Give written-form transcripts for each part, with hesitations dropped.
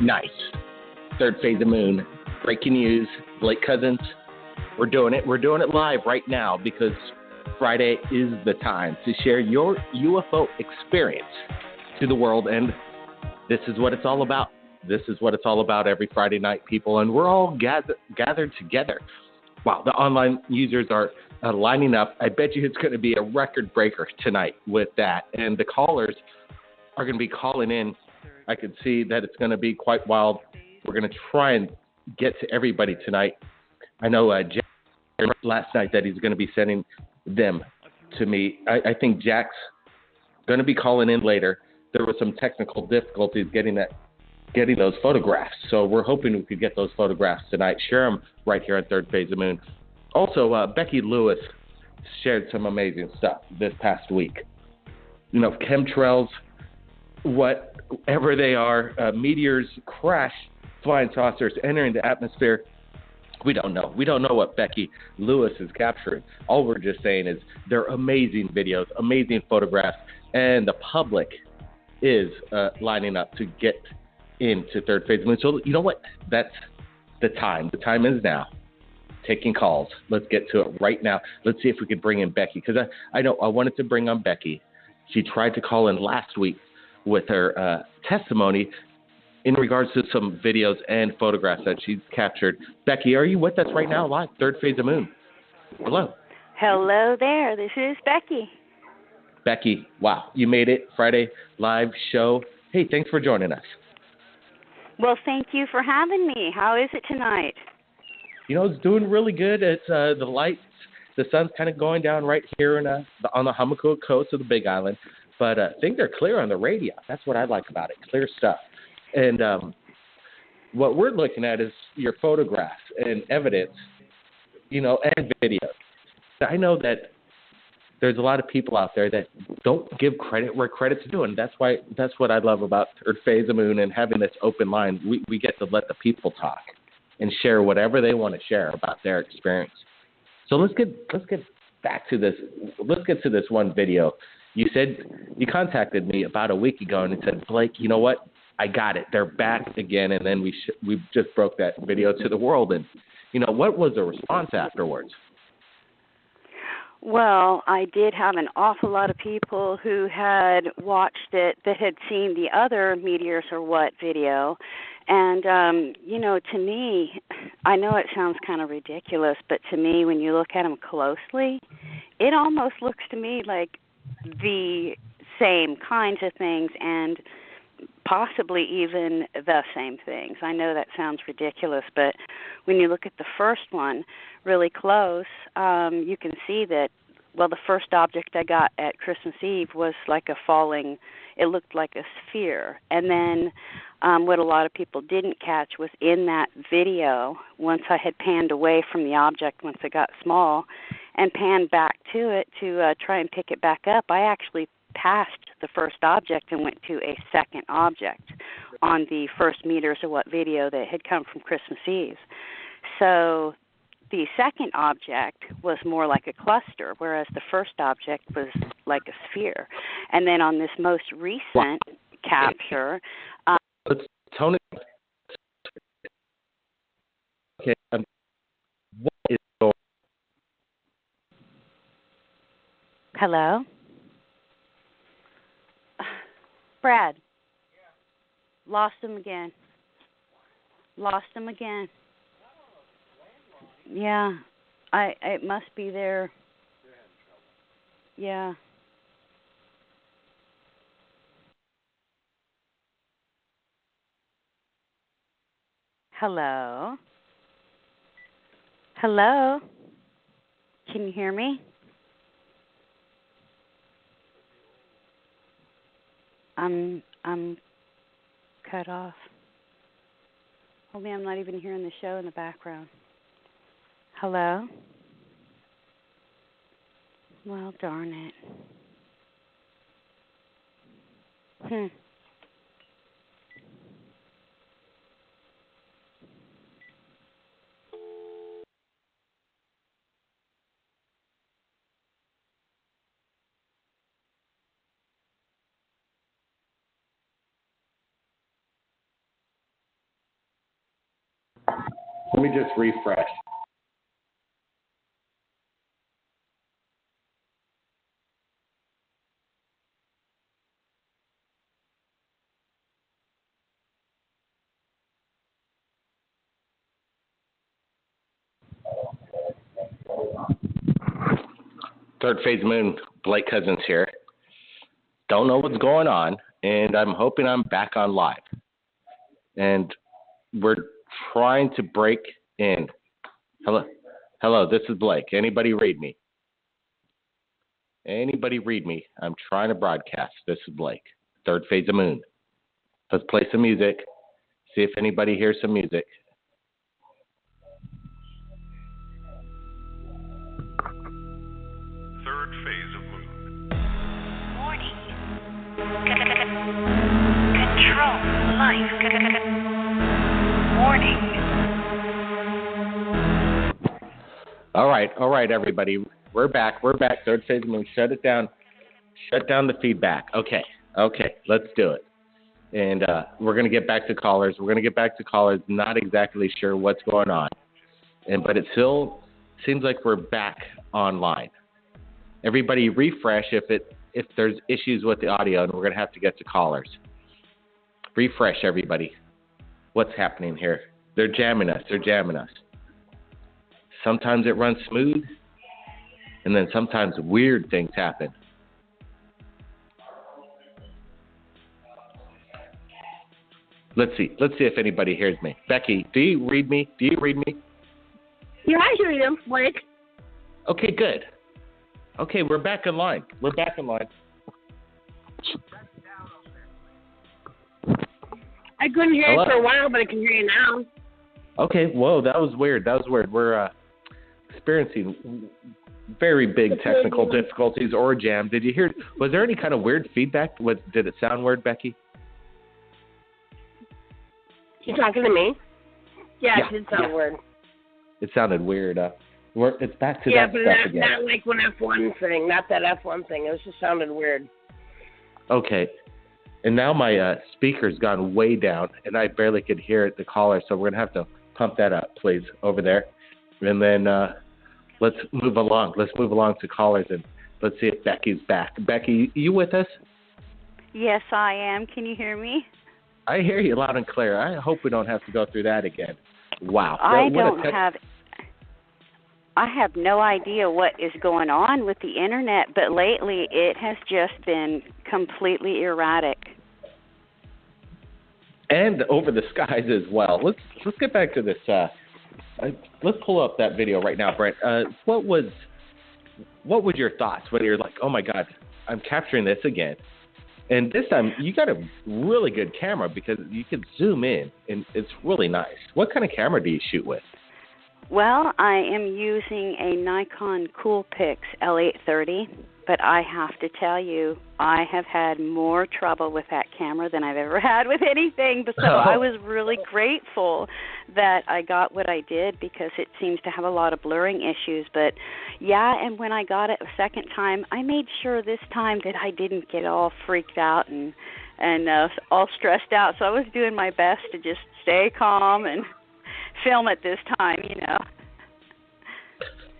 Nice. Third phase of moon. Breaking news. Blake Cousins. We're doing it. We're doing it live right now because Friday is the time to share your UFO experience to the world. And this is what it's all about. This is what it's all about every Friday night, people. And we're all gathered together. Wow, the online users are lining up. I bet you it's going to be a record breaker tonight with that. And the callers are going to be calling in. I can see that it's going to be quite wild. We're going to try and get to everybody tonight. I know Jack last night that he's going to be sending them to me. I think Jack's going to be calling in later. There were some technical difficulties getting those photographs. So we're hoping we could get those photographs tonight. Share them right here on Third Phase of Moon. Also, Becky Lewis shared some amazing stuff this past week. You know, chemtrails, whatever they are, meteors crash, flying saucers entering the atmosphere. We don't know. We don't know what Becky Lewis is capturing. All we're just saying is they're amazing videos, amazing photographs, and the public is lining up to get into Third Phase of Moon. So you know what? That's the time. The time is now. Taking calls. Let's get to it right now. Let's see if we could bring in Becky, because I know I wanted to bring on Becky. She tried to call in last week with her testimony in regards to some videos and photographs that she's captured. Becky, are you with us right now live? Third Phase of Moon. Hello. Hello there. This is Becky. Becky, wow. You made it. Friday live show. Hey, thanks for joining us. Well, thank you for having me. How is it tonight? You know, it's doing really good. It's the lights, the sun's kind of going down right here on the Hamakua coast of the Big Island. But things are clear on the radio. That's what I like about it. Clear stuff. And what we're looking at is your photographs and evidence, you know, and videos. I know that there's a lot of people out there that don't give credit where credit's due, and that's what I love about Third Phase of Moon and having this open line. We get to let the people talk and share whatever they want to share about their experience. So let's get back to this. Let's get to this one video. You said you contacted me about a week ago and said, Blake, you know what? I got it. They're back again, and then we just broke that video to the world. And you know, what was the response afterwards? Well, I did have an awful lot of people who had watched it that had seen the other Meteors or What video. And, you know, to me, I know it sounds kind of ridiculous, but to me, when you look at them closely, it almost looks to me like the same kinds of things and possibly even the same things. I know that sounds ridiculous, but when you look at the first one really close, you can see that, well, the first object I got at Christmas Eve was like it looked like a sphere. And then what a lot of people didn't catch was in that video, once I had panned away from the object, once it got small, and panned back to it to try and pick it back up, I actually passed the first object and went to a second object on the first Meters or What video that had come from Christmas Eve. So the second object was more like a cluster, whereas the first object was like a sphere. And then on this most recent capture, let's tone it. Okay, what is going? Hello? Brad. Lost him again. Yeah. It must be there. Yeah. Hello? Hello? Can you hear me? I'm cut off. Hold me, I'm not even hearing the show in the background. Hello? Well, darn it. Let me just refresh. Third Phase Moon, Blake Cousins here. Don't know what's going on, and I'm hoping I'm back on live. And we're trying to break in. Hello, this is Blake. Anybody read me? Anybody read me? I'm trying to broadcast. This is Blake. Third Phase of Moon. Let's play some music. See if anybody hears some music. Third Phase of Moon. Warning. Control life. Warning. All right, everybody. We're back. Third Phase of Moon. Shut it down. Shut down the feedback. Okay, let's do it. And we're going to get back to callers. Not exactly sure what's going on. But it still seems like we're back online. Everybody refresh if there's issues with the audio, and we're going to have to get to callers. Refresh, everybody. What's happening here? They're jamming us. Sometimes it runs smooth, and then sometimes weird things happen. Let's see if anybody hears me. Becky, do you read me? Yeah, I hear you, Blake. Okay, good. Okay, we're back in line. I couldn't hear you for a while, but I can hear you now. Okay, whoa, that was weird. We're experiencing very big technical difficulties or a jam. Did you hear? Was there any kind of weird feedback? Did it sound weird, Becky? You talking to me? Yeah, it did sound weird. It sounded weird. It's back to that stuff again. Yeah, but not like one F1 thing. Not that F1 thing. It just sounded weird. Okay. And now my speaker's gone way down, and I barely could hear the caller, so we're going to have to pump that up, please, over there. And then let's move along. Let's move along to callers, and let's see if Becky's back. Becky, you with us? Yes, I am. Can you hear me? I hear you loud and clear. I hope we don't have to go through that again. Wow. I have no idea what is going on with the internet, but lately it has just been completely erratic. And over the skies as well. Let's get back to this. Let's pull up that video right now, Brent. What was your thoughts when you're like, oh my God, I'm capturing this again? And this time you got a really good camera because you can zoom in, and it's really nice. What kind of camera do you shoot with? Well, I am using a Nikon Coolpix L830, but I have to tell you, I have had more trouble with that camera than I've ever had with anything. But so I was really grateful that I got what I did because it seems to have a lot of blurring issues. But yeah, and when I got it a second time, I made sure this time that I didn't get all freaked out and all stressed out. So I was doing my best to just stay calm and film it this time,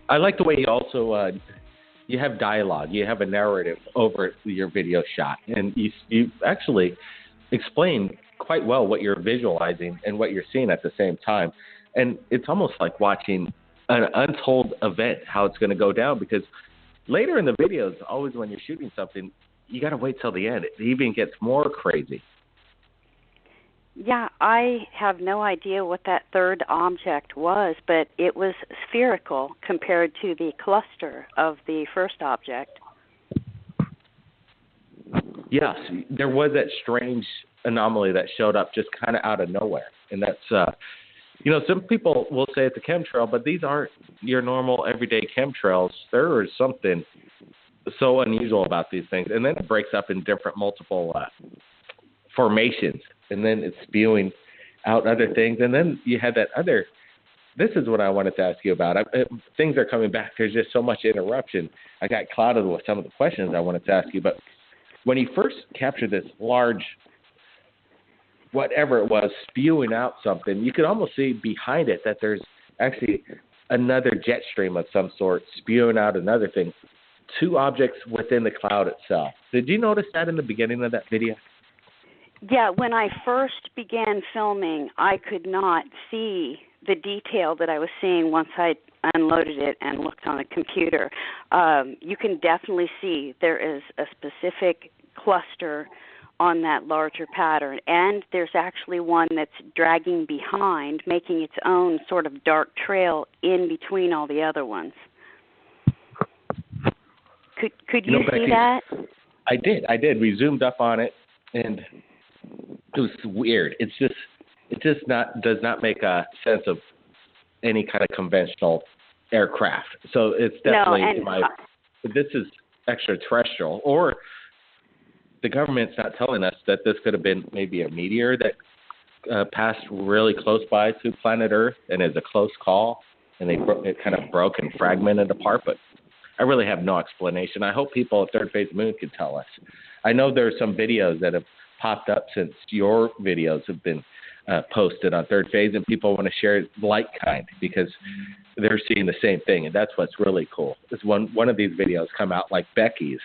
I like the way you also you have dialogue, you have a narrative over your video shot, and you actually explain quite well what you're visualizing and what you're seeing at the same time. And it's almost like watching an untold event, how it's going to go down, because later in the videos, always when you're shooting something, you got to wait till the end. It even gets more crazy. Yeah, I have no idea what that third object was, but it was spherical compared to the cluster of the first object. Yes, there was that strange anomaly that showed up just kind of out of nowhere. And that's, some people will say it's a chemtrail, but these aren't your normal everyday chemtrails. There is something so unusual about these things. And then it breaks up in different multiple formations. And then it's spewing out other things. And then you had that other, this is what I wanted to ask you about. Things are coming back. There's just so much interruption. I got clouded with some of the questions I wanted to ask you. But when you first captured this large whatever it was spewing out something. You could almost see behind it that there's actually another jet stream of some sort spewing out another thing. Two objects within the cloud itself. Did you notice that in the beginning of that video? Yeah, when I first began filming, I could not see the detail that I was seeing once I unloaded it and looked on the computer. You can definitely see there is a specific cluster on that larger pattern, and there's actually one that's dragging behind, making its own sort of dark trail in between all the other ones. Could you see Becky, that? I did. We zoomed up on it, and it was weird. It does not make a sense of any kind of conventional aircraft. So it's definitely this is extraterrestrial, or the government's not telling us that this could have been maybe a meteor that passed really close by to planet Earth and is a close call, and it kind of broke and fragmented apart. But I really have no explanation. I hope people at Third Phase Moon can tell us. I know there are some videos that have popped up since your videos have been posted on Third Phase, and people want to share like kind because they're seeing the same thing, and that's what's really cool. Is one of these videos come out like Becky's,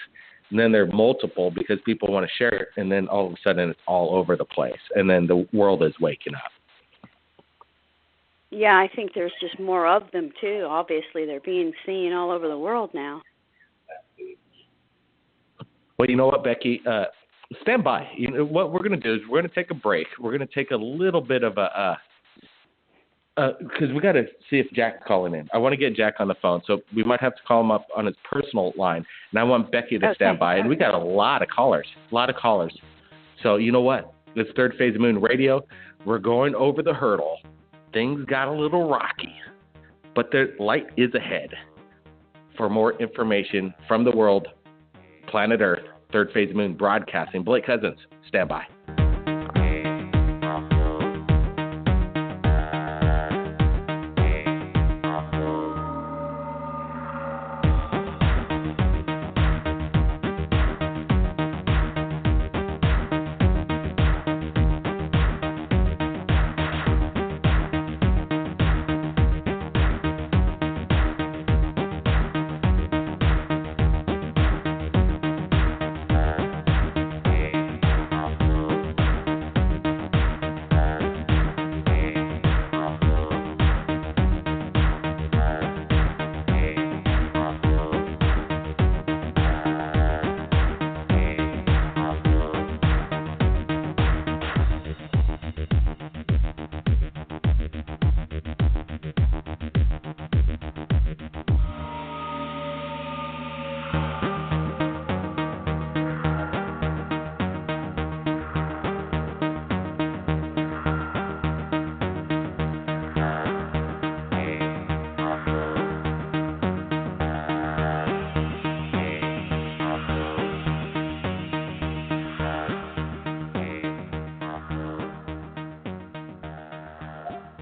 and then there are multiple because people want to share it, and then all of a sudden it's all over the place, and then the world is waking up. Yeah, I think there's just more of them, too. Obviously, they're being seen all over the world now. Well, you know what, Becky? Stand by. You know, what we're going to do is we're going to take a break. We're going to take a little bit of because we got to see if Jack's calling in. I want to get Jack on the phone, so we might have to call him up on his personal line. And I want Becky to stand by. And we got a lot of callers. So you know what? It's Third Phase of Moon Radio. We're going over the hurdle. Things got a little rocky, but the light is ahead. For more information from the world, planet Earth, Third Phase of Moon Broadcasting. Blake Cousins, stand by.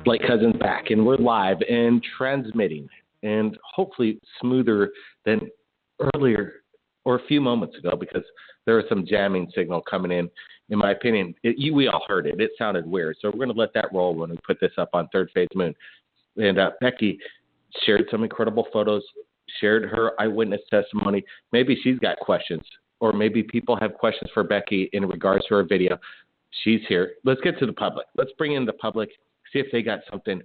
Blake Cousins back, and we're live and transmitting, and hopefully smoother than earlier or a few moments ago because there was some jamming signal coming in. In my opinion, we all heard it. It sounded weird, so we're going to let that roll when we put this up on Third Phase Moon. And Becky shared some incredible photos, shared her eyewitness testimony. Maybe she's got questions, or maybe people have questions for Becky in regards to her video. She's here. Let's get to the public. Let's bring in the public. See if they got something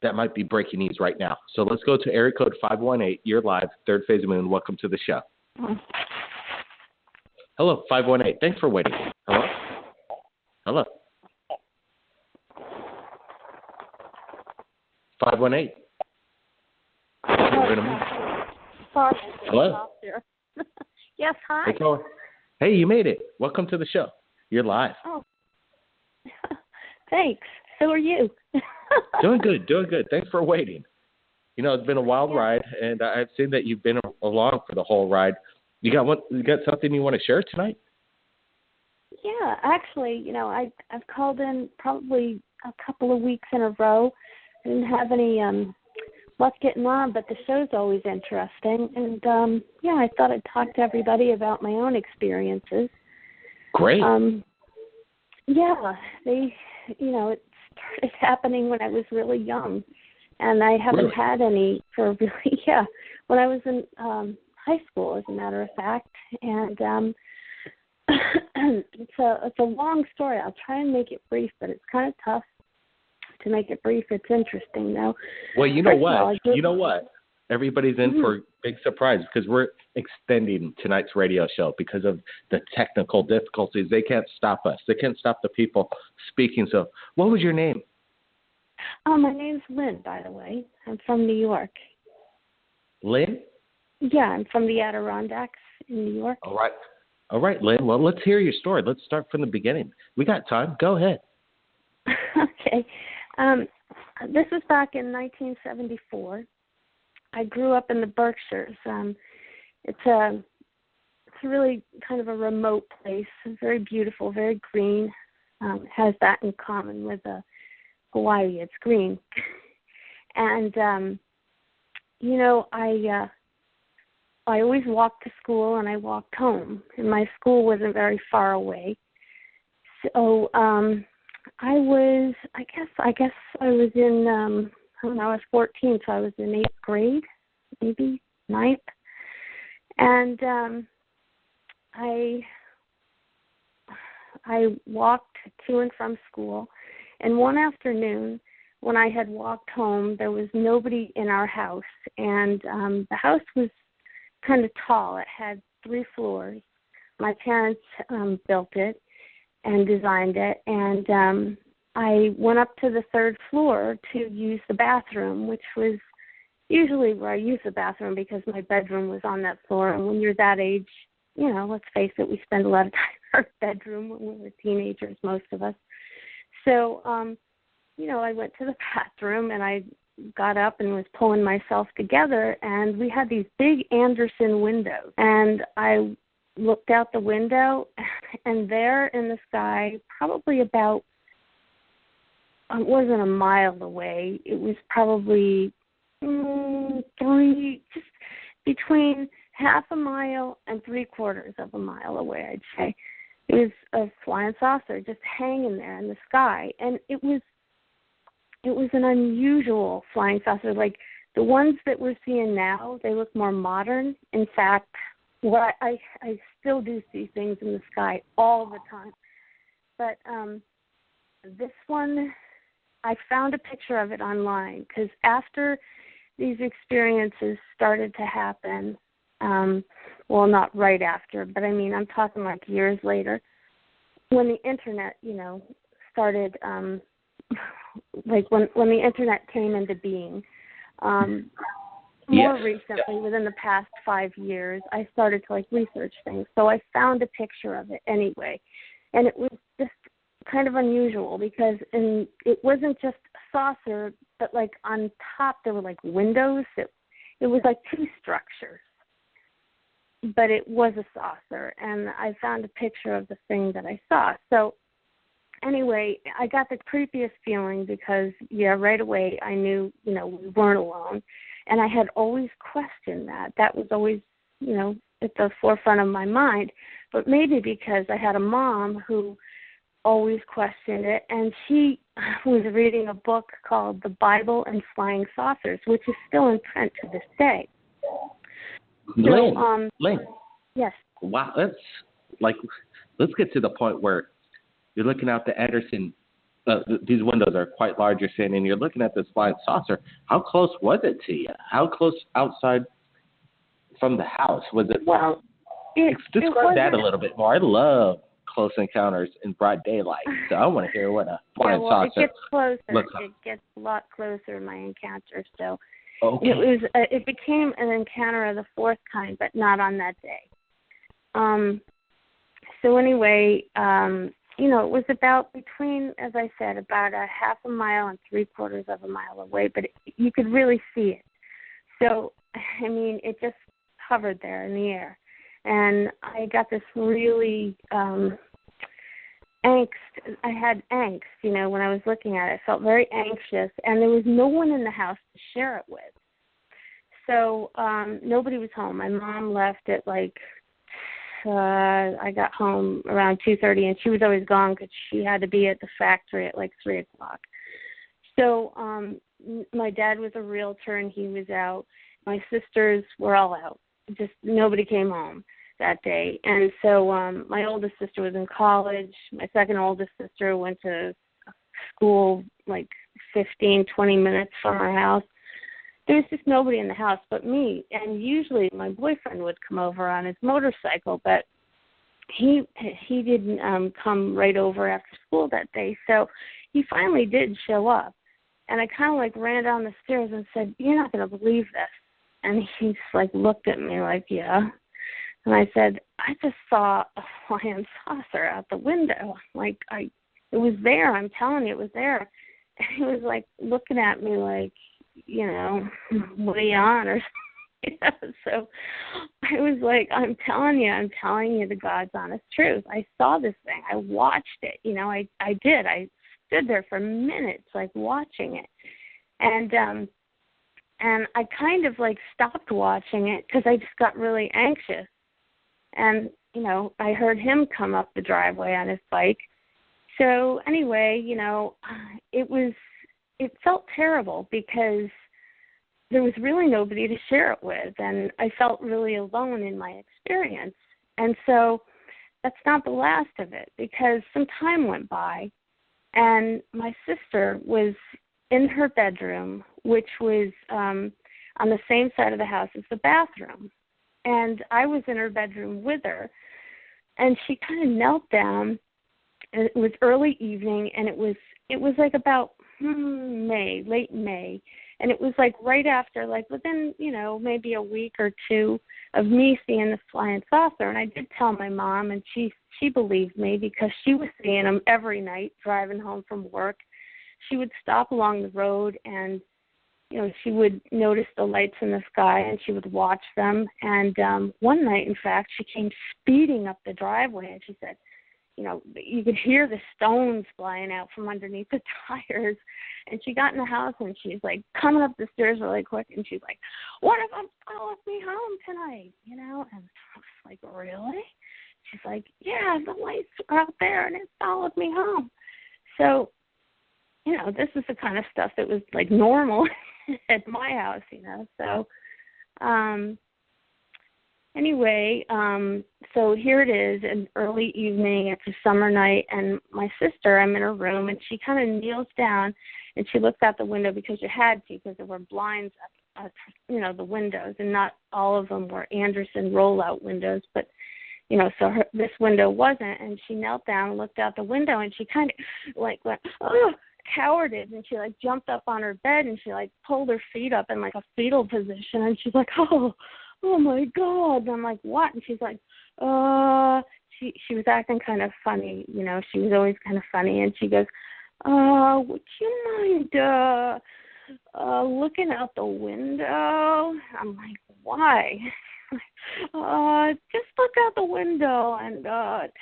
that might be breaking news right now. So let's go to area code 518. You're live, Third Phase of Moon. Welcome to the show. Hello, 518. Thanks for waiting. Hello. 518. Hello. Yes, hi. Hey, you made it. Welcome to the show. You're live. Oh, thanks. So are you? Doing good. Thanks for waiting. You know, it's been a wild ride, and I've seen that you've been along for the whole ride. You got something you want to share tonight? Yeah, actually, you know, I've called in probably a couple of weeks in a row. I didn't have any luck getting on, but the show's always interesting. And, I thought I'd talk to everybody about my own experiences. Great. Yeah, it started happening when I was really young, and I haven't Really? had any for really, when I was in high school, as a matter of fact. And it's a long story. I'll try and make it brief, but it's kind of tough to make it brief. It's interesting, though. Well, you know First of what? all, You know what? Everybody's in for a big surprise because we're extending tonight's radio show because of the technical difficulties. They can't stop us. They can't stop the people speaking. So what was your name? my name's Lynn, by the way. I'm from New York. Lynn? Yeah, I'm from the Adirondacks in New York. All right. All right, Lynn. Well, let's hear your story. Let's start from the beginning. We got time. Go ahead. Okay. This was back in 1974. I grew up in the Berkshires. It's a really kind of a remote place. It's very beautiful, very green. It has that in common with Hawaii. It's green. And, I always walked to school and I walked home. And my school wasn't very far away. So I guess I was in, I was 14, so I was in 8th grade, maybe 9th. And I walked to and from school. And one afternoon, when I had walked home, there was nobody in our house. And the house was kind of tall. It had 3 floors. My parents built it and designed it. And I went up to the 3rd floor to use the bathroom, which was usually where I use the bathroom because my bedroom was on that floor. And when you're that age, let's face it, we spend a lot of time in our bedroom when we were teenagers, most of us. So, I went to the bathroom and I got up and was pulling myself together, and we had these big Anderson windows. And I looked out the window, and there in the sky, probably about, it wasn't a mile away, it was probably just between half a mile and 3/4 of a mile away, I'd say. It was a flying saucer just hanging there in the sky. And it was an unusual flying saucer. Like the ones that we're seeing now, they look more modern. In fact, I still do see things in the sky all the time. But this one, I found a picture of it online because after these experiences started to happen, well, not right after, but I mean, I'm talking like years later, when the internet, started, like when the internet came into being, more recently, within the past 5 years, I started to research things. So I found a picture of it anyway, and it was just kind of unusual because it wasn't just a saucer, but on top there were windows. It was 2 structures, but it was a saucer, and I found a picture of the thing that I saw. So anyway, I got the creepiest feeling because, right away I knew, we weren't alone. And I had always questioned that. That was always, at the forefront of my mind. But maybe because I had a mom who always questioned it, and she was reading a book called The Bible and Flying Saucers, which is still in print to this day. Lynn, yes. Wow, let's get to the point where you're looking out the Anderson. These windows are quite large, you're saying, and you're looking at this flying saucer. How close was it to you? How close outside from the house was it? Well, describe that a little bit more. I love close encounters in broad daylight, so I want to hear what a flying saucer. It gets closer. Looks like. It gets a lot closer in my encounter. So okay. It became an encounter of the 4th kind, but not on that day. So anyway, it was about between, as I said, about a half a mile and 3/4 of a mile away, but you could really see it. So, I mean, it just hovered there in the air. And I got this really angst. I had angst, when I was looking at it. I felt very anxious, and there was no one in the house to share it with. So nobody was home. My mom left at I got home around 2:30, and she was always gone because she had to be at the factory at like 3 o'clock. So my dad was a realtor, and he was out. My sisters were all out. Just nobody came home that day. And so my oldest sister was in college. My second oldest sister went to school like 15, 20 minutes from our house. There was just nobody in the house but me. And usually my boyfriend would come over on his motorcycle, but he didn't come right over after school that day. So he finally did show up. And I kind of like ran down the stairs and said, "You're not going to believe this." And he just like looked at me like, "Yeah." And I said, "I just saw a flying saucer out the window. Like it was there. I'm telling you, it was there." And he was like looking at me like, "What are you on?" Or something. So I was like, I'm telling you the God's honest truth. I saw this thing. I watched it. I did. I stood there for minutes, like watching it. And I kind of like stopped watching it because I just got really anxious. And, I heard him come up the driveway on his bike. So anyway, it felt terrible because there was really nobody to share it with. And I felt really alone in my experience. And so that's not the last of it, because some time went by and my sister was in her bedroom, which was on the same side of the house as the bathroom. And I was in her bedroom with her, and she kind of knelt down, and it was early evening, and it was like about late May, and it was like right after, like within, maybe a week or two of me seeing the flying saucer. And I did tell my mom, and she believed me because she was seeing them every night driving home from work. She would stop along the road and, she would notice the lights in the sky and she would watch them. And one night, in fact, she came speeding up the driveway and she said, you could hear the stones flying out from underneath the tires. And she got in the house and she's like coming up the stairs really quick. And she's like, "What if I'm following me home tonight?" And I was like, "Really?" She's like, "Yeah, the lights are out there and it followed me home." So, this is the kind of stuff that was like normal at my house, So, anyway, so here it is, an early evening. It's a summer night, and my sister, I'm in her room, and she kind of kneels down, and she looks out the window because you had to, because there were blinds at the windows, and not all of them were Anderson rollout windows, but, so this window wasn't, and she knelt down and looked out the window, and she kind of, like, went, "Oh," cowarded, and she like jumped up on her bed and she like pulled her feet up in like a fetal position, and she's like, oh my God. And I'm like, "What?" And she's like, she was acting kind of funny, she was always kind of funny, and she goes, "Would you mind looking out the window?" I'm like, "Why?" "Just look out the window and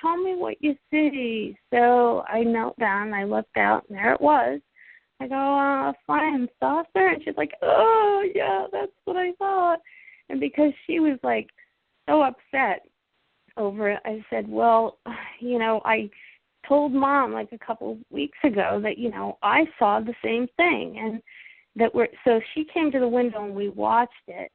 tell me what you see." So I knelt down, I looked out, and there it was. I go, "Flying saucer?" And she's like, "Oh, yeah, that's what I thought." And because she was like so upset over it, I said, "Well, I told Mom like a couple of weeks ago that, I saw the same thing." And so she came to the window and we watched it.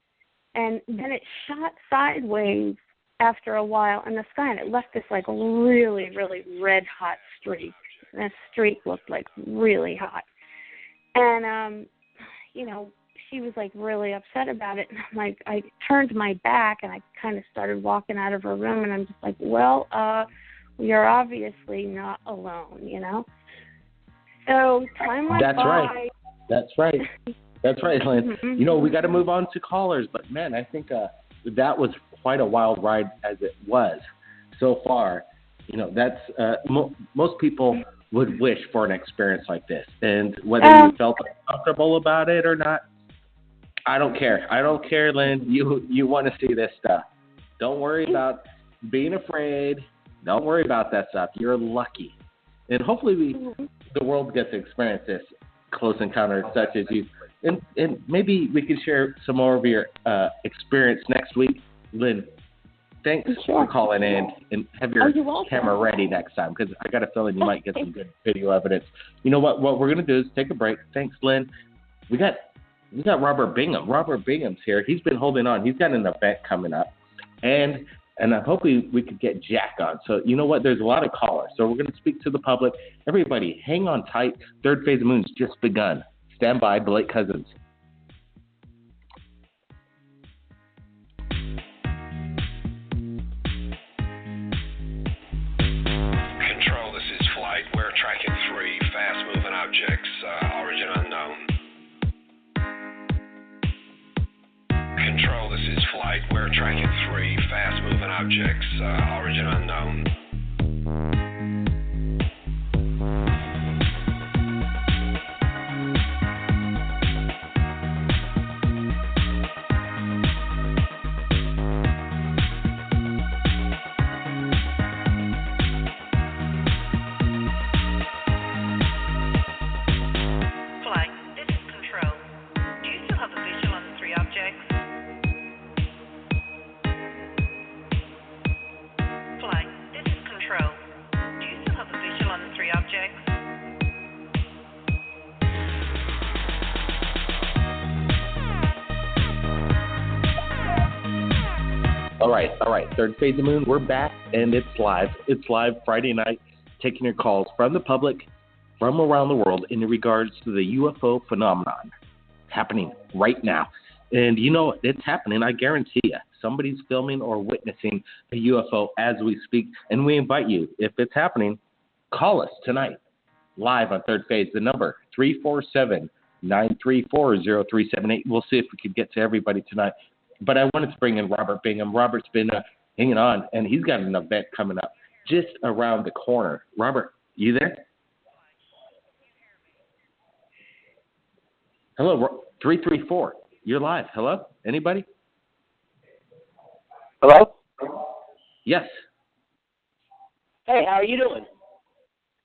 And then it shot sideways after a while in the sky, and it left this like really, really red hot streak. And that streak looked like really hot. And, she was like really upset about it. And I'm like, I turned my back and I kind of started walking out of her room, and I'm just like, "Well, we are obviously not alone, So time went by. That's right. That's right, Lynn. Mm-hmm. We got to move on to callers, but man, I think that was quite a wild ride as it was so far. That's most people would wish for an experience like this, and whether you felt uncomfortable about it or not, I don't care. I don't care, Lynn. You want to see this stuff. Don't worry about being afraid. Don't worry about that stuff. You're lucky, and hopefully the world gets to experience this close encounter such as you. And maybe we can share some more of your experience next week, Lynn. Thanks Sure. for calling in, and have your you're welcome. camera ready next time, because I got a feeling you might get some good video evidence. You know what? What we're going to do is take a break. Thanks, Lynn. We got Robert Bingham. Robert Bingham's here. He's been holding on. He's got an event coming up, and I hope we could get Jack on. So you know what? There's a lot of callers, so we're going to speak to the public. Everybody, hang on tight. Third Phase of Moon's just begun. Stand by, Blake Cousins. Control, this is Flight. We're tracking 3 fast-moving objects, origin unknown. Control, this is Flight. We're tracking 3 fast-moving objects, origin unknown. Flight, this is Control. Do you still have a visual on the 3 objects? Flight, this is Control. Do you still have a visual on the 3 objects? All right. Third Phase of Moon, we're back, and it's live. It's live Friday night, taking your calls from the public, from around the world, in regards to the UFO phenomenon happening right now. And you know, it's happening, I guarantee you. Somebody's filming or witnessing a UFO as we speak, and we invite you, if it's happening, call us tonight, live on Third Phase. The number, 347-934-0378. We'll see if we could get to everybody tonight. But I wanted to bring in Robert Bingham. Robert's been hanging on, and he's got an event coming up just around the corner. Robert, you there? Hello, 334. You're live. Hello? Anybody? Hello? Yes. Hey, how are you doing?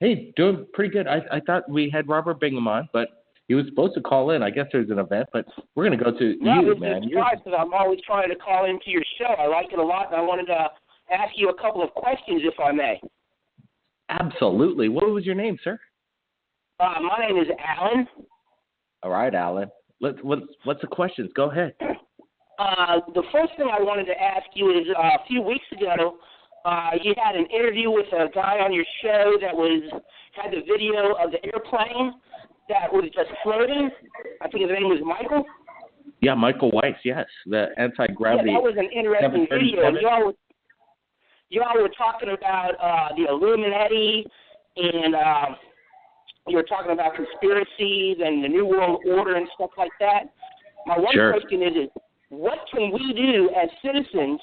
Hey, doing pretty good. I thought we had Robert Bingham on, but he was supposed to call in. I guess there's an event, but we're going to go to you, man. Because I'm always trying to call into your show. I like it a lot, and I wanted to ask you a couple of questions, if I may. Absolutely. What was your name, sir? My name is Alan. All right, Alan. What's the questions? Go ahead. The first thing I wanted to ask you is a few weeks ago, you had an interview with a guy on your show that had the video of the airplane that was just floating. I think his name was Michael. Yeah, Michael Weiss, yes. The anti-gravity. Yeah, that was an interesting video. Y'all were talking about the Illuminati, and you were talking about conspiracies and the New World Order and stuff like that. My one question is, what can we do as citizens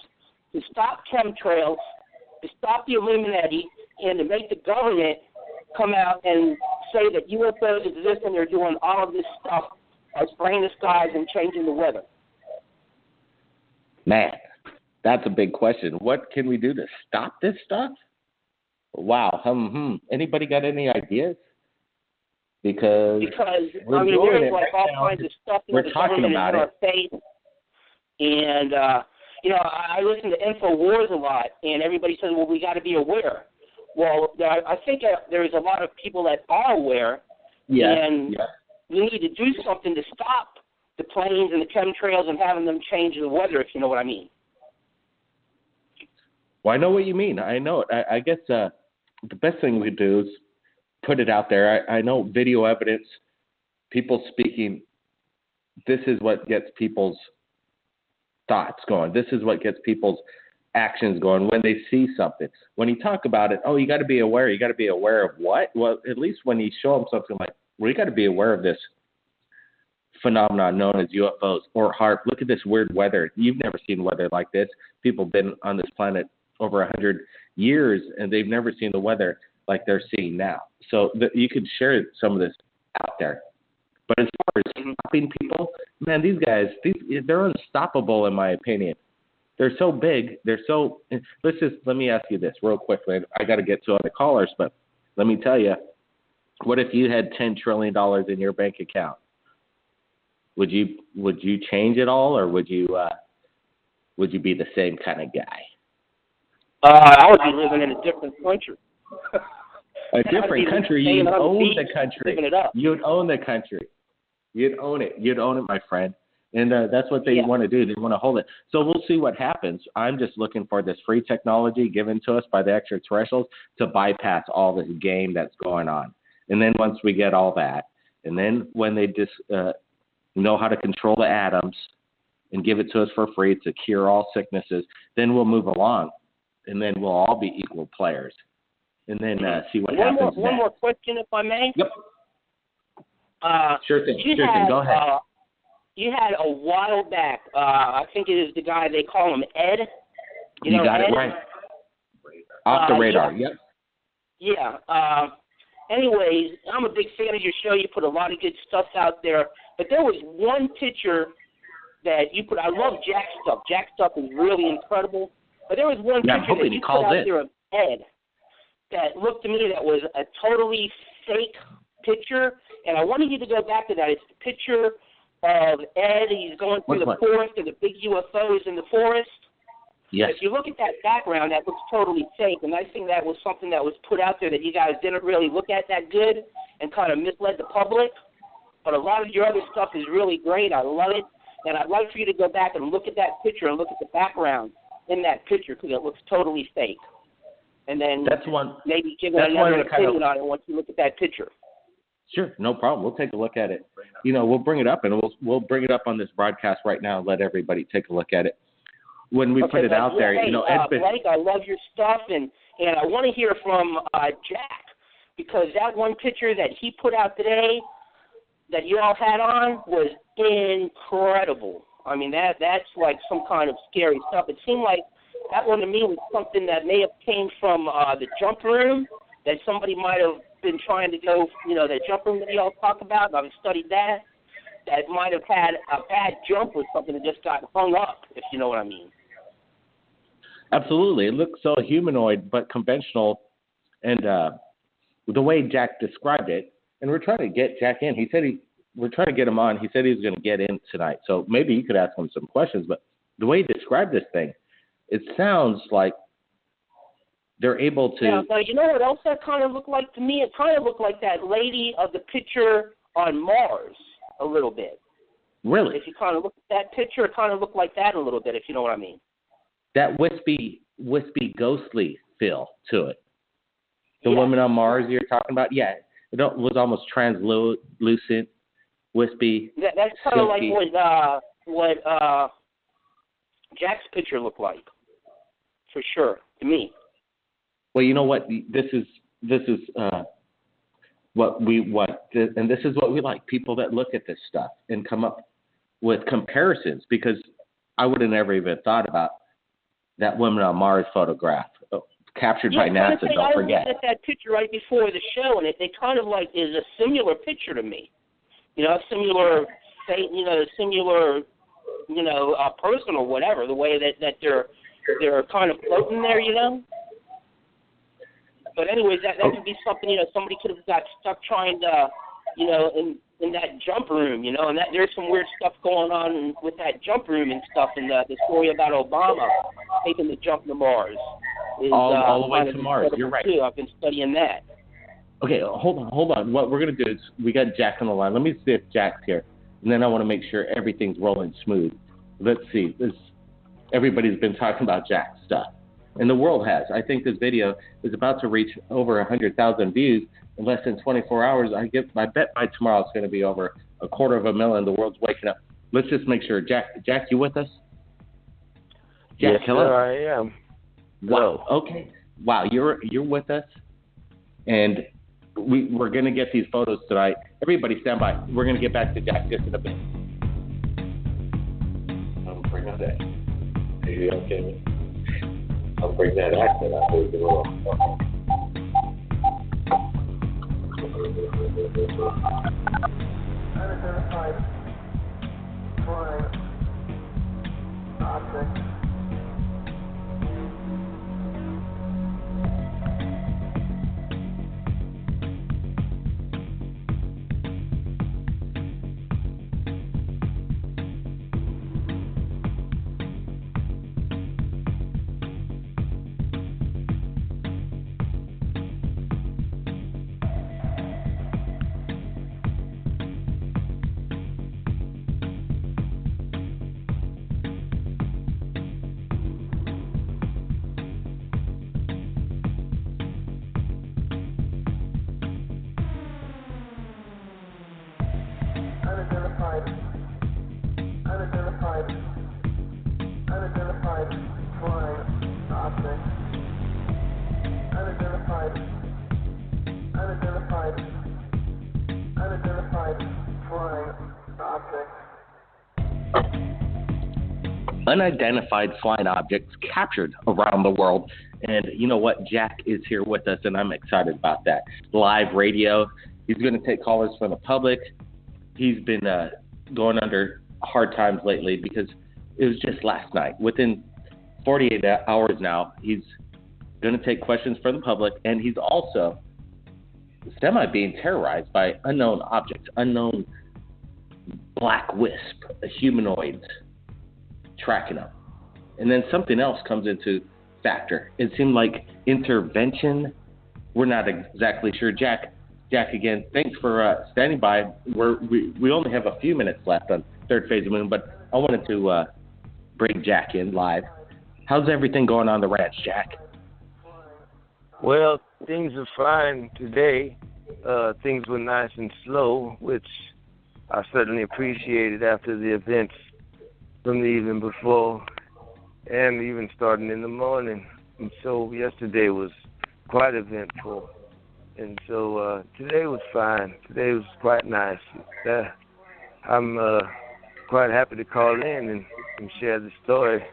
to stop chemtrails, to stop the Illuminati, and to make the government come out and say that UFOs exist and they're doing all of this stuff, spraying the skies and changing the weather? Man, that's a big question. What can we do to stop this stuff? Wow. Anybody got any ideas? Because I mean, there's like all kinds of stuff that the government is in our face. And, I listen to InfoWars a lot, and everybody says, well, we got to be aware. Well, I think there's a lot of people that are aware, and we need to do something to stop the planes and the chemtrails and having them change the weather, if you know what I mean. Well, I know what you mean. I know it. I guess the best thing we do is put it out there. I know video evidence, people speaking, this is what gets people's thoughts going. This is what gets people's actions going when they see something. When you talk about it, you got to be aware. You got to be aware of what? Well, at least when you show them something like, we got to be aware of this phenomenon known as UFOs or HAARP. Look at this weird weather. You've never seen weather like this. People have been on this planet over 100 years, and they've never seen the weather like they're seeing now. So you could share some of this out there. But as far as stopping people, man, these guys, they're unstoppable in my opinion. They're so big. Let me ask you this real quickly. I got to get to other callers, but let me tell you, what if you had $10 trillion in your bank account? Would you change it all, or would you be the same kind of guy? I would be living in a different country. A different country. You'd own the country. You'd own the country. You'd own it. You'd own it, my friend. And that's what they want to do. They want to hold it. So we'll see what happens. I'm just looking for this free technology given to us by the extraterrestrials to bypass all this game that's going on. And then once we get all that, and then when they just know how to control the atoms and give it to us for free to cure all sicknesses, then we'll move along. And then we'll all be equal players. And then see what happens. One more question, if I may. Yep. Sure thing. Go ahead. You had a while back, I think it is the guy, they call him Ed. You got Ed? It right. Off the radar, yep. Yeah. Anyways, I'm a big fan of your show. You put a lot of good stuff out there. But there was one picture that you put. I love Jack's stuff. Jack's stuff is really incredible. But there was one picture that you put out there of Ed that looked to me that was a totally fake picture. And I wanted you to go back to that. It's the picture of Ed. He's going through the forest, and the big UFO is in the forest. Yes. If you look at that background, that looks totally fake, and I think that was something that was put out there that you guys didn't really look at that good and kind of misled the public. But a lot of your other stuff is really great. I love it, and I'd like for you to go back and look at that picture and look at the background in that picture because it looks totally fake. And then maybe give another opinion on it once you look at that picture. Sure, no problem. We'll take a look at it. We'll bring it up, and we'll bring it up on this broadcast right now and let everybody take a look at it. When we put it out there, Blake, I love your stuff, and I want to hear from Jack, because that one picture that he put out today that you all had on was incredible. I mean, that's like some kind of scary stuff. It seemed like that one to me was something that may have came from the jump room, that somebody might have been trying to go, that jump room that you all talk about, and I've studied that. That might have had a bad jump or something that just got hung up, if you know what I mean. Absolutely. It looks so humanoid but conventional, and the way Jack described it, and we're trying to get Jack in. He said we're trying to get him on. He said he was going to get in tonight, so maybe you could ask him some questions. But the way he described this thing, it sounds like they're able to... Yeah, but you know what else that kind of looked like to me? It kind of looked like that lady of the picture on Mars a little bit. Really? If you kind of look at that picture, it kind of looked like that a little bit, if you know what I mean. That wispy, ghostly feel to it. The woman on Mars you're talking about? Yeah. It was almost translucent, wispy. That's kind of like what Jack's picture looked like, for sure, to me. Well, you know what? This is what we want, and this is what we like. People that look at this stuff and come up with comparisons, because I would have never even thought about that woman on Mars photograph captured by NASA. Don't forget. I looked at that picture right before the show, and it kind of like is a similar picture to me. Similar person or whatever. The way that they're kind of floating there, But anyways, that could be something, somebody could have got stuck trying to, in that jump room, and that there's some weird stuff going on with that jump room and stuff, and the story about Obama taking the jump to Mars. All the way to Mars, you're right. Too. I've been studying that. Okay, hold on. What we're going to do is we got Jack on the line. Let me see if Jack's here, and then I want to make sure everything's rolling smooth. Let's see. Everybody's been talking about Jack's stuff. And the world has. I think this video is about to reach over 100,000 views in less than 24 hours. I bet by tomorrow it's going to be over 250,000. The world's waking up. Let's just make sure. Jack, you with us? Jack, yes, hello? sir, I am. Wow. Okay. Wow, you're with us, and we're going to get these photos tonight. Everybody, stand by. We're going to get back to Jack just in a bit. I'm bringing that. Are you okay? I'll bring that accent out of the world. Unidentified flying object. unidentified flying objects captured around the world. And you know what? Jack is here with us, and I'm excited about that. Live radio. He's going to take callers from the public. He's been going under hard times lately because it was just last night. Within 48 hours now, he's going to take questions from the public, and he's also being terrorized by unknown objects, unknown black wisp, humanoids tracking him. And then something else comes into factor. It seemed like intervention. We're not exactly sure. Jack, again, thanks for standing by. We only have a few minutes left on Third Phase of Moon, but I wanted to bring Jack in live. How's everything going on the ranch, Jack? Well, things are fine today. Things were nice and slow, which I certainly appreciated after the events from the evening before and even starting in the morning. And so yesterday was quite eventful. And so today was fine. Today was quite nice. I'm quite happy to call in and share the story.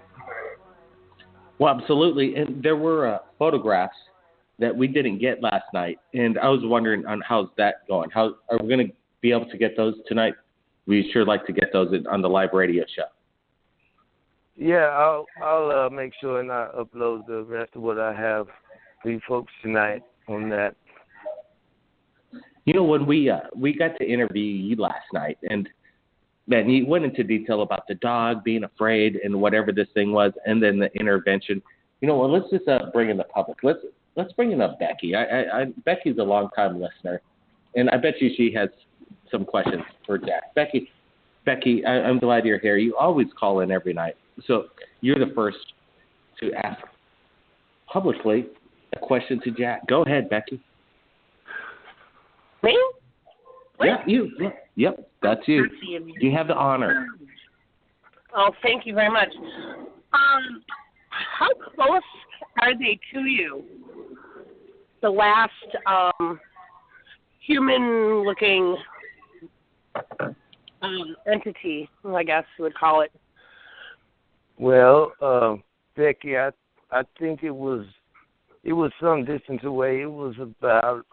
Well, absolutely. And there were photographs that we didn't get last night, and I was wondering on how's that going. How are we going to be able to get those tonight? We sure like to get those on the live radio show. Yeah, I'll make sure and I upload the rest of what I have for you folks tonight on that. You know, when we got to interview you last night, and man, you went into detail about the dog being afraid and whatever this thing was, and then the intervention. You know, well, let's just bring in the public. Let's bring in Becky. Becky's a long-time listener, and I bet you she has some questions for Jack. Becky, I'm glad you're here. You always call in every night, so you're the first to ask publicly a question to Jack. Go ahead, Becky. Me? Yeah, you. Yep, that's you. You have the honor. Oh, thank you very much. How close are they to you? The last human-looking entity, I guess you would call it. Well, Becky, I think it was some distance away. It was about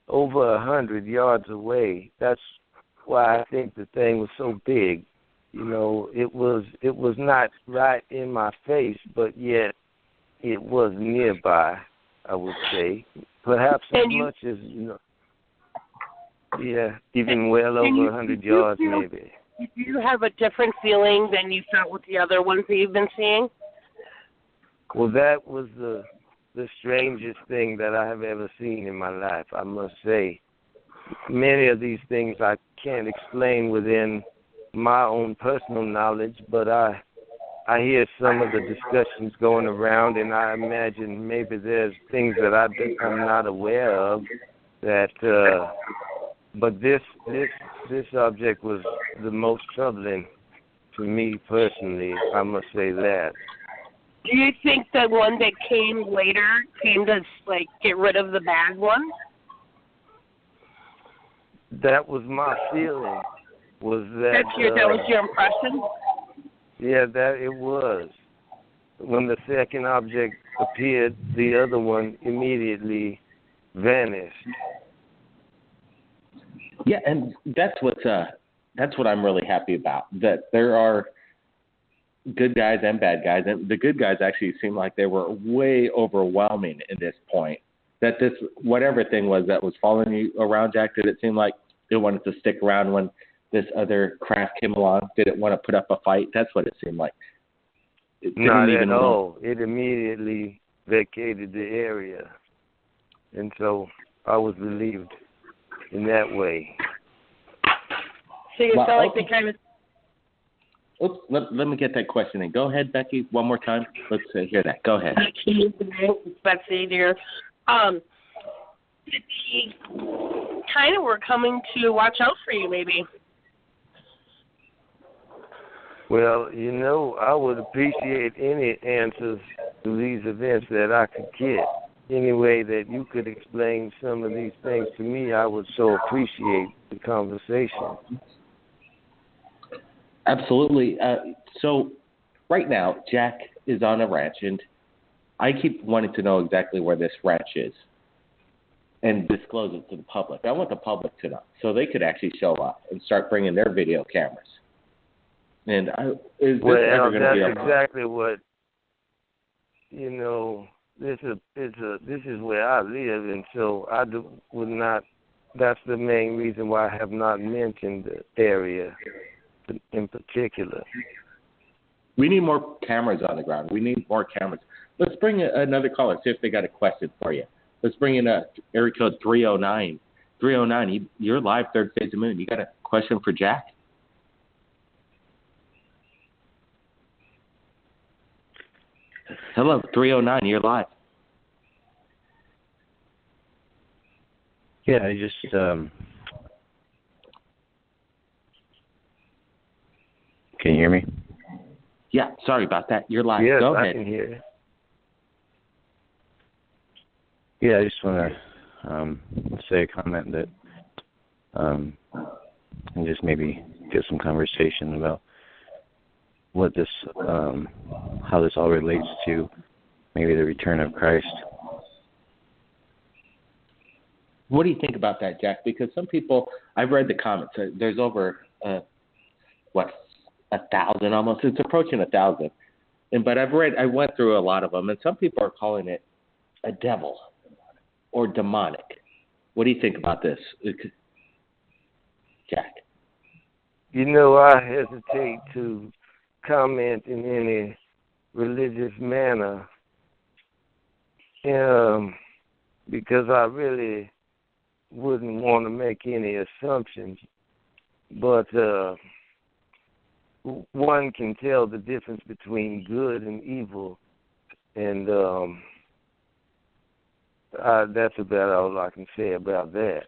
over 100 yards away. That's why I think the thing was so big. You know, it was not right in my face, but yet it was nearby, I would say. Perhaps as much as, even well over 100 yards maybe. Do you have a different feeling than you felt with the other ones that you've been seeing? Well, that was the strangest thing that I have ever seen in my life, I must say. Many of these things I can't explain within my own personal knowledge, but I hear some of the discussions going around, and I imagine maybe there's things that I'm not aware of. But this object was the most troubling to me personally. I must say that. Do you think the one that came later came to get rid of the bad one? That was my feeling. That was your impression? Yeah, that it was. When the second object appeared, the other one immediately vanished. Yeah, and that's what I'm really happy about. That there are good guys and bad guys, and the good guys actually seem like they were way overwhelming at this point. That this whatever thing was that was following you around, Jack, did it seem like it wanted to stick around when this other craft came along? Did it want to put up a fight? That's what it seemed like. Not at all. It immediately vacated the area, and so I was relieved in that way. So you felt like they kind of... Oops, let me get that question in. Go ahead, Becky, one more time. Let's hear that. Go ahead. It's Betsy, dear. They kind of were coming to watch out for you, maybe. Well, I would appreciate any answers to these events that I could get. Any way that you could explain some of these things to me, I would so appreciate the conversation. Absolutely. So right now, Jack is on a ranch, and I keep wanting to know exactly where this ranch is and disclose it to the public. I want the public to know so they could actually show up and start bringing their video cameras. And is this ever going to be that's exactly what, this is where I live, and so would not. That's the main reason why I have not mentioned the area in particular. We need more cameras on the ground. We need more cameras. Let's bring another caller, see if they got a question for you. Let's bring in area code 309. 309, you're live, Third Phase of Moon. You got a question for Jack? Hello, 309, you're live. Yeah, I just can you hear me? Yeah, sorry about that. You're live. Yes, Go ahead. I can hear you. Yeah, I just want to say a comment that and just maybe get some conversation about what this how this all relates to maybe the return of Christ. What do you think about that, Jack? Because some people, I've read the comments. There's over 1,000 almost. It's approaching 1,000. But I went through a lot of them, and some people are calling it a devil or demonic. What do you think about this, Jack? I hesitate to comment in any religious manner because I really wouldn't want to make any assumptions. But one can tell the difference between good and evil, and that's about all I can say about that.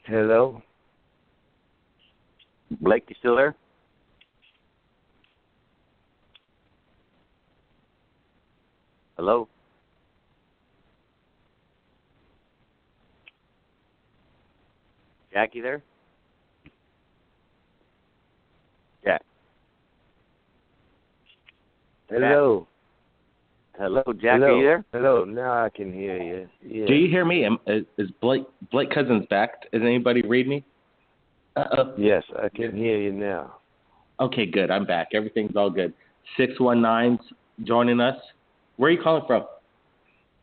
Hello? Blake, you still there? Hello? Jackie there? Jack. Hello. Hello, Jack. Hello. Are you there? Hello. Now I can hear you. Yeah. Do you hear me? Is Blake Cousins back? Is anybody read me? Uh-oh. Yes, I can hear you now. Okay, good. I'm back. Everything's all good. 619's joining us. Where are you calling from?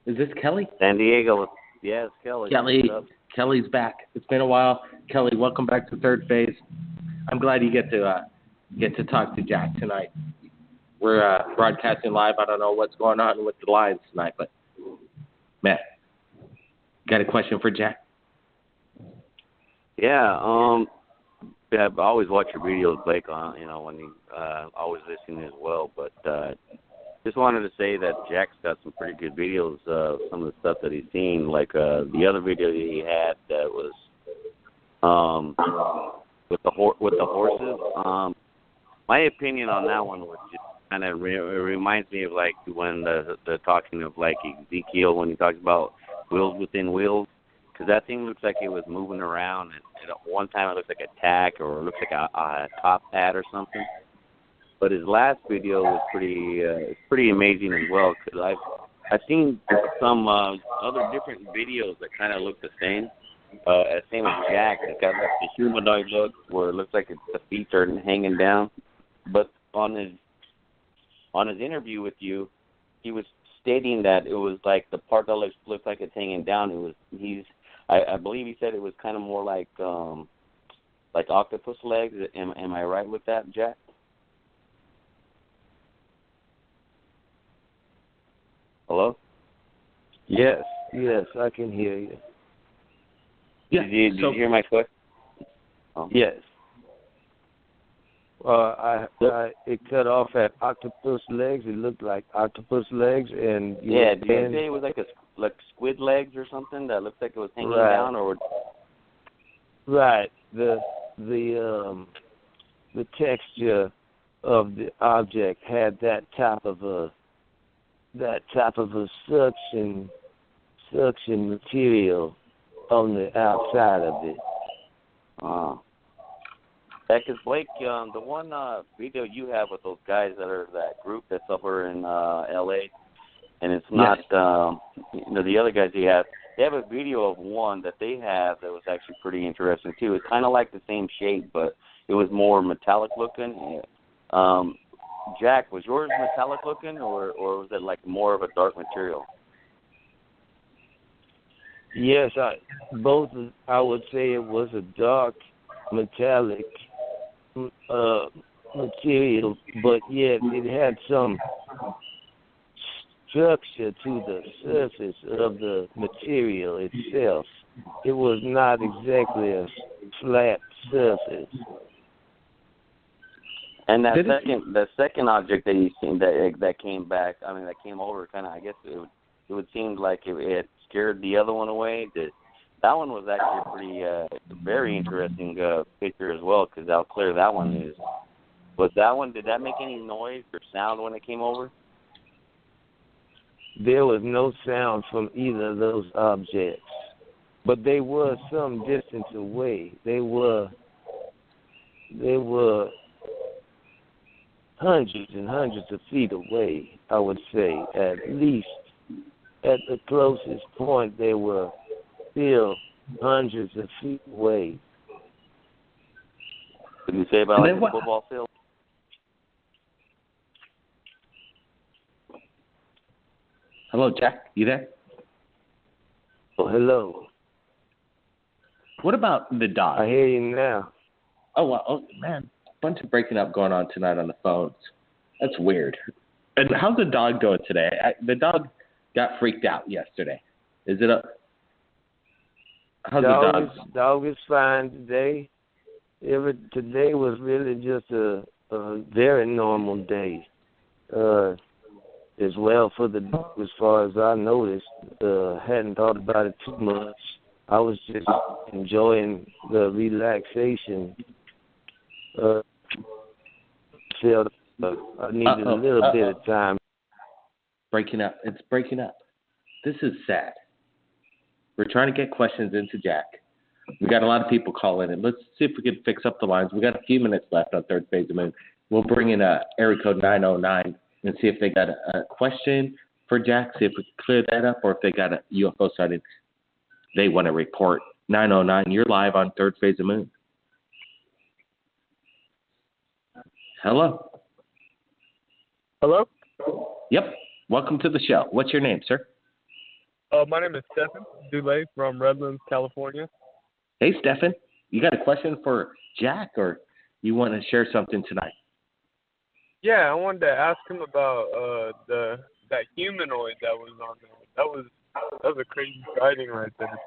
Is this Kelly? San Diego. Yes, Kelly. Kelly's back. It's been a while. Kelly, welcome back to Third Phase. I'm glad you get to talk to Jack tonight. We're broadcasting live. I don't know what's going on with the lines tonight, but Matt, got a question for Jack? Yeah. I've always watched your videos, Blake. When you always listening as well, but. Just wanted to say that Jack's got some pretty good videos of some of the stuff that he's seen, like the other video that he had that was with the horses. My opinion on that one was just kind of it reminds me of like when the talking of like Ezekiel when he talks about wheels within wheels, because that thing looks like it was moving around, and at one time it looks like a tack or it looks like a top hat or something. But his last video was pretty amazing as well, because I've seen some other different videos that kind of look the same. Same as Jack, it's got like the humanoid look where it looks like the feet are hanging down. But on his interview with you, he was stating that it was like the part that looks like it's hanging down. I believe he said it was kind of more like octopus legs. Am I right with that, Jack? Hello? Yes, I can hear you. Yeah. Did you hear my question? Oh. Yes. It cut off at octopus legs. It looked like octopus legs, and did you say it was like squid legs or something that looked like it was hanging down, or? Right. The texture of the object had that type of a suction material, on the outside of it. Because Blake, the one video you have with those guys that are that group that's over in L.A., and it's not, the other guys they have a video of one that they have that was actually pretty interesting too. It's kind of like the same shape, but it was more metallic looking. Jack, was yours metallic looking, or was it like more of a dark material? Yes, I would say it was a dark metallic material, but yet it had some structure to the surface of the material itself. It was not exactly a flat surface. And the second object that you seen that came back, that came over, kind of, I guess it would seem like it scared the other one away. That one was actually a pretty, very interesting picture as well, because how clear that one is. Was that one? Did that make any noise or sound when it came over? There was no sound from either of those objects, but they were some distance away. They were hundreds and hundreds of feet away, I would say. At least at the closest point, they were still hundreds of feet away. Did you say about like the football field? Hello, Jack. You there? Oh, hello. What about the dog? I hear you now. Oh, well, man. Bunch of breaking up going on tonight on the phones. That's weird. And how's the dog doing today? The dog got freaked out yesterday. Is it up? How's the dog? Dog is fine today. Today was really just a very normal day. As well for the dog, as far as I noticed. Hadn't thought about it too much. I was just enjoying the relaxation. Felt I needed a little bit of time. Breaking up. It's breaking up. This is sad. We're trying to get questions into Jack. We got a lot of people calling in. Let's see if we can fix up the lines. We got a few minutes left on Third Phase of Moon. We'll bring in area code 909 and see if they got a question for Jack, see if we can clear that up, or if they got a UFO sighting they want to report. 909, you're live on Third Phase of Moon. Hello? Hello? Yep. Welcome to the show. What's your name, sir? My name is Stephen Dulay from Redlands, California. Hey, Stephen. You got a question for Jack, or you want to share something tonight? Yeah, I wanted to ask him about that humanoid that was on there. That was a crazy sighting right there.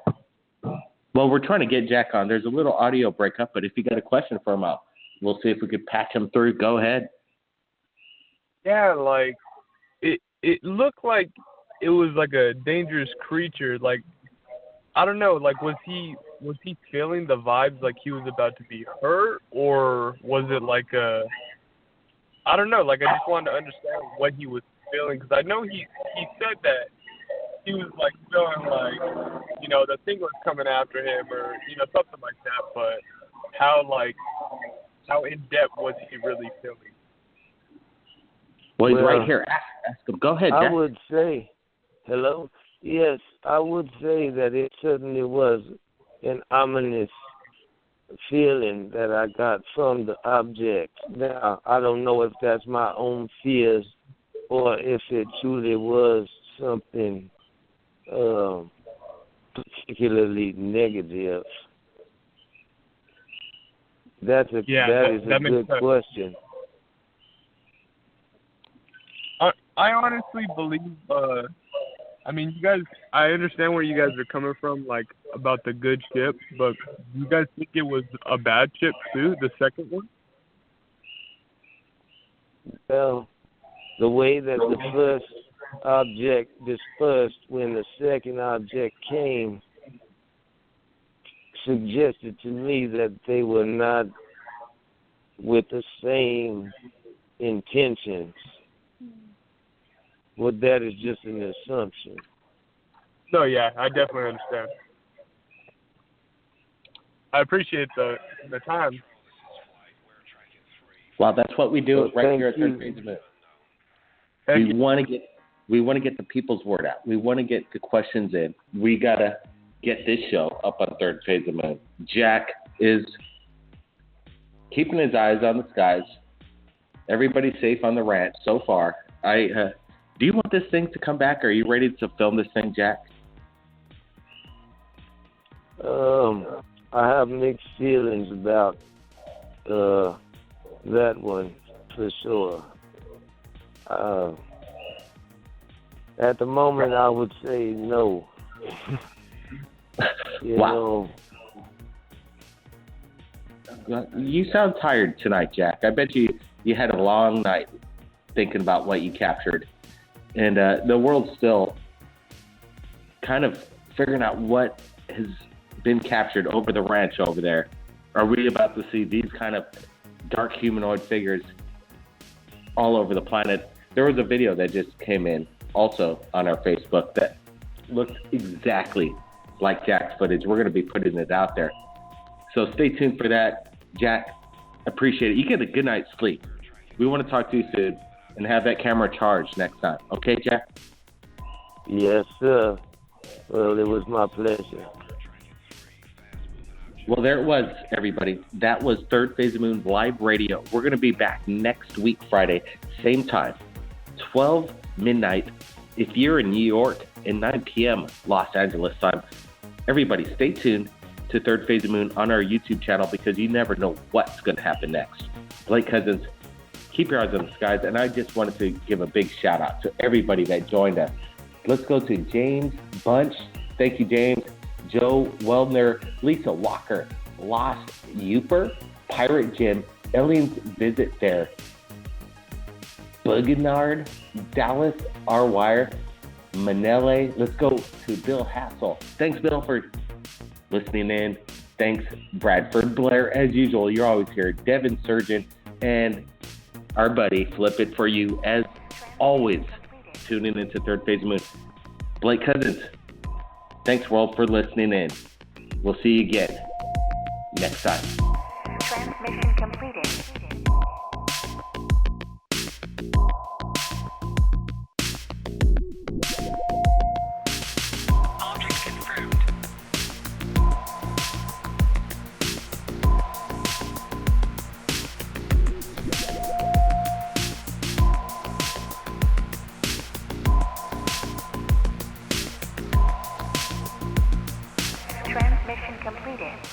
Well, we're trying to get Jack on. There's a little audio breakup, but if you got a question for him, we'll see if we could patch him through. Go ahead. Yeah, like it looked like it was like a dangerous creature. Like, I don't know. Like, was he feeling the vibes like he was about to be hurt, or was it like I don't know. Like, I just wanted to understand what he was feeling, because I know he said that he was like feeling like, the thing was coming after him, or something like that. But how in depth was he really feeling? Well, he's right here. Ask him. Go ahead, Jack. I would say, hello? Yes, I would say that it certainly was an ominous feeling that I got from the object. Now, I don't know if that's my own fears or if it truly was something particularly negative. That is a good question. I honestly believe, you guys, I understand where you guys are coming from, like, about the good ship, but do you guys think it was a bad ship, too, the second one? Well, the way that the first object dispersed when the second object came suggested to me that they were not with the same intentions. Well, that is just an assumption. No, yeah, I definitely understand. I appreciate the time. Well, that's what we do right here at Third Phase of Moon. We want to get the people's word out. We want to get the questions in. We gotta get this show up on Third Phase of Moon. Jack is keeping his eyes on the skies. Everybody's safe on the ranch so far. Do you want this thing to come back? Are you ready to film this thing, Jack? I have mixed feelings about that one for sure. At the moment, I would say no. Wow. You sound tired tonight, Jack. I bet you had a long night thinking about what you captured. And the world's still kind of figuring out what has been captured over the ranch over there. Are we about to see these kind of dark humanoid figures all over the planet? There was a video that just came in also on our Facebook that looked exactly like Jack's footage. We're going to be putting it out there. So stay tuned for that. Jack, appreciate it. You get a good night's sleep. We want to talk to you soon and have that camera charged next time. Okay, Jack? Yes, sir. Well, it was my pleasure. Well, there it was, everybody. That was Third Phase of Moon Live Radio. We're going to be back next week, Friday, same time, 12 midnight. If you're in New York, and 9 p.m. Los Angeles time. Everybody, stay tuned to Third Phase of Moon on our YouTube channel because you never know what's going to happen next. Blake Cousins, keep your eyes on the skies. And I just wanted to give a big shout out to everybody that joined us. Let's go to James Bunch. Thank you, James. Joe Weldner, Lisa Walker, Lost Uper, Pirate Jim, Aliens Visit There, Bugenard, Dallas R. Wire, Manele. Let's go to Bill Hassel. Thanks, Bill, for listening in. Thanks, Bradford Blair. As usual, you're always here. Devin Surgeon and our buddy, Flip It For You, as always, tuning into Third Phase of Moon. Blake Cousins, thanks, world, for listening in. We'll see you again next time. Transmission completed.